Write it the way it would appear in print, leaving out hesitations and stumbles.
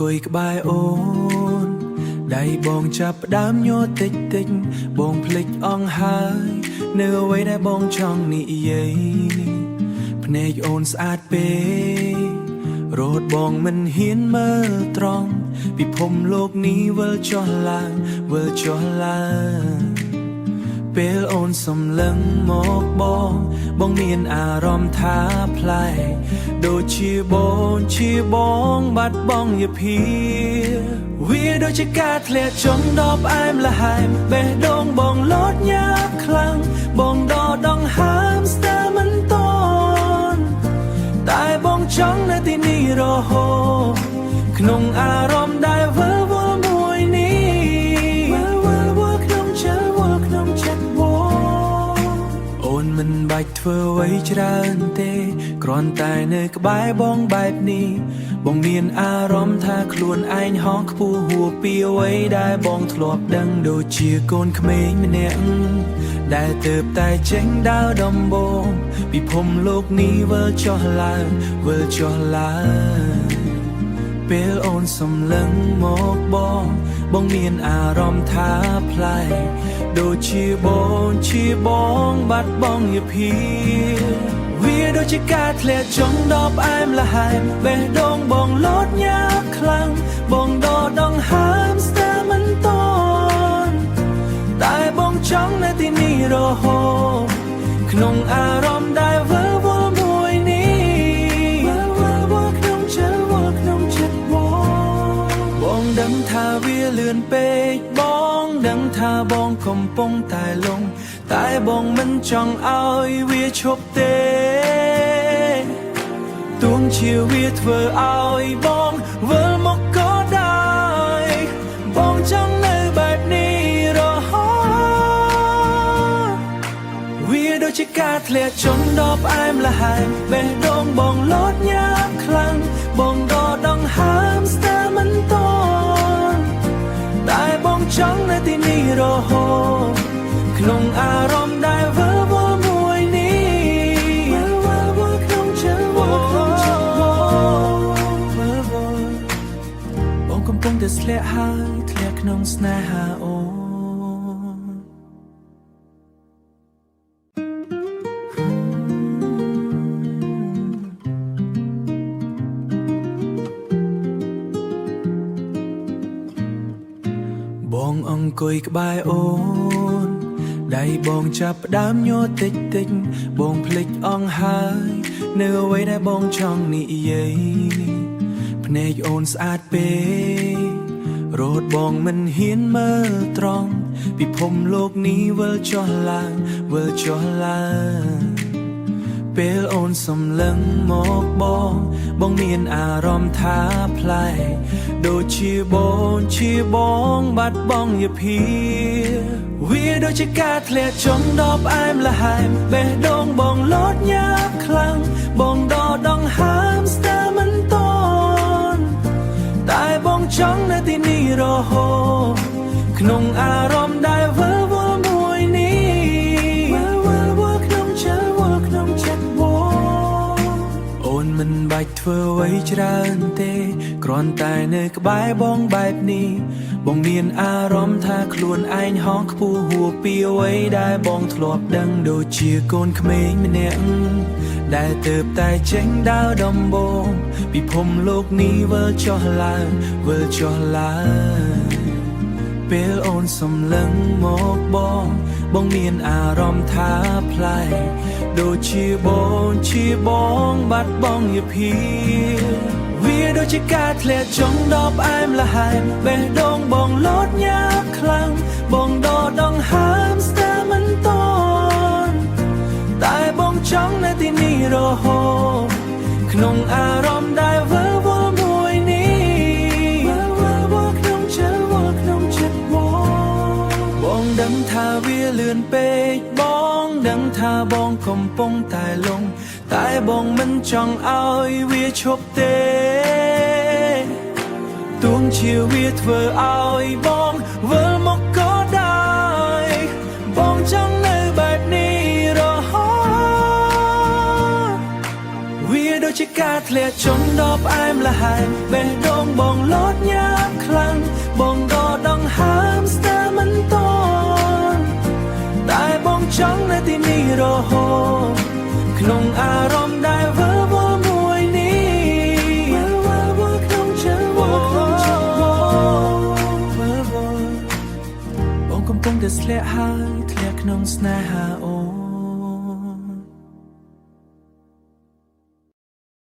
អង្គុយក្បែរអូនដៃបងចាប់ផ្ដើមញ័រតិចតិចបងភ្លេចអង្ហើយនៅអ្វីដែលបងចង់និយាយភ្នែកអូនស្អាតពេករត់បងមិនហ៊ានមើលត្រង់ពិភពលោកនេះវិលចុះឡើងវិលចុះឡើងពេលអូនសំឡឹងមកបងមានអារម្មណ៍ថាប្លែកដូចជាបងបាត់បង់យភាវាដូចជាការធ្លាក់ចុះដល់ផ្អែមល្ហែមបេះដូងបងលោតញាប់ខ្លាំងបងដកដង្ហើមស្ទើរមិនតន់តែបងចង់នៅទីនេះរហូតក្នុងអារម្មណ៍ដែលវិលវល់មួយនេះវិលក្នុងចិត្តបងអូនមិនបាច់ធ្វើអ្វីច្រើនទេគ្រាន់តែនៅក្បែរបងបែបនេះបងមានអារម្មណ៍ថាខ្លួនឯងហោះខ្ពស់ហួសពីអ្វីដែលបងធ្លាប់ដឹងដូចជាកូនក្មេងម្នាក់ដែលទើបតែចេញដើរដំបូងពិភពលោកនេះវិលចុះឡើងវិលចុះឡើងពេលអូនសំឡឹងមកបងមានអារម្មណ៍ថាប្លែកដូចជាបងបាត់បង់យភាវាដូចជាការធ្លាក់ចុះដល់ផ្អែមល្ហែមបេះដូងបងលោតញាប់ខ្លាំងបងដកដង្ហើមស្ទើរមិនតន់តែបងចង់នៅទីនេះរហូតក្នុងអារម្មណ៍ដែលវិលវល់មួយនេះវិលក្នុងចិត្តបងដឹងថាវាលឿនពេកបងដឹងថាបងកំពុងតែលងតែបងមិនចង់ឲ្យវាឈប់ទេទួងជាវាធ្វើឲ្យបងវិលមកក៏ได้បងចង់នៅបែបនេះរហូតវាដូចជាការធ្លាក់ចុះដល់ផ្អែមល្ហែមបេះដូងបងលោតញាប់ខ្លាំងបងដកដង្ហើមស្ទើរមិនតន់តែបងចង់នៅទីនេះរហូតក្នុងអារម្មណ៍ដែលវិលវល់មួយនេះវិលក្នុងចិត្តបងកំពុងតែស្លាក់ហើយធ្លាក់ក្នុងស្នេហាអូនបងអង្គុយក្បែរអូនដៃបងចាប់ផ្ដើមញ័រតិចតិចបងភ្លេចអង្ហើយនៅអ្វីដែលបងចង់និយាយភ្នែកអូនស្អាតពេករត់បងមិនហ៊ានមើលត្រង់ពិភពលោកនេះវិលចុះឡើងវិលចុះឡើងពេលអូនសំឡឹងមកបងមានអារម្មណ៍ថាប្លែកដូចជាបងបាត់បង់យភាវាដូចជាការធ្លាក់ចុះដល់ផ្អែមល្ហែមបេះដូងបងលោតញាប់ខ្លាំងបងដកដង្ហើមស្ទើរមិនតន់តែបងចង់នៅទីនេះរហូតក្នុងអារម្មណ៍ដែលវិលវល់មួយនេះវិលក្នុងចិត្តបងអូនមិនបាច់ធ្វើអ្វីច្រើនទេគ្រាន់តែនៅក្បែរបងបែបនេះបងមានអារម្មណ៍ថាខ្លួនឯងហោះខ្ពស់ហួសពីអ្វីដែលបងធ្លាប់ដឹងដូចជាកូនក្មេងម្នាក់ដែលទើបតែចេញដើរដំបូងពិភពលោកនេះវិលចុះឡើងវិលចុះឡើងពេលអូនសំឡឹងមកបងមានអារម្មណ៍ថាប្លែកដូចជាបងបាត់បង់យភាវាដូចជាការធ្លាក់ចុះដល់ផ្អែមល្ហែមបេះដូងបងលោតញាប់ខ្លាំងបងដកដង្ហើមស្ទើរមិនតន់តែបងចង់នៅទីនេះរហូតក្នុងអារម្មណ៍ដែលវិលវល់មួយនេះវិលក្នុងចិត្តបងដឹងថាវាលឿនពេកបងដឹងថាបងកំពុងតែលងតែបងមិនចង់ឲ្យវាឈប់ទេទួងជាវាធ្វើឲ្យបងវិលមកក៏ได้បងចង់នៅបែបនេះរហូតវាដូចជាការ ធ្លាក់ជន់ដល់ផ្អែមល្ហែមបេះដូងបងលោតញ៉ាំខ្លាំងបងក៏ដងហើមស្ទើរមិនតន់តែបងចង់នៅទីនេះរហូតក្នុងអារម្មណ៍ដែលវិលវល់មួយនេះវិលក្នុងចិត្តបងកំពុងតែស្លាក់ហើយធ្លាក់ក្នុងស្នេហាអូ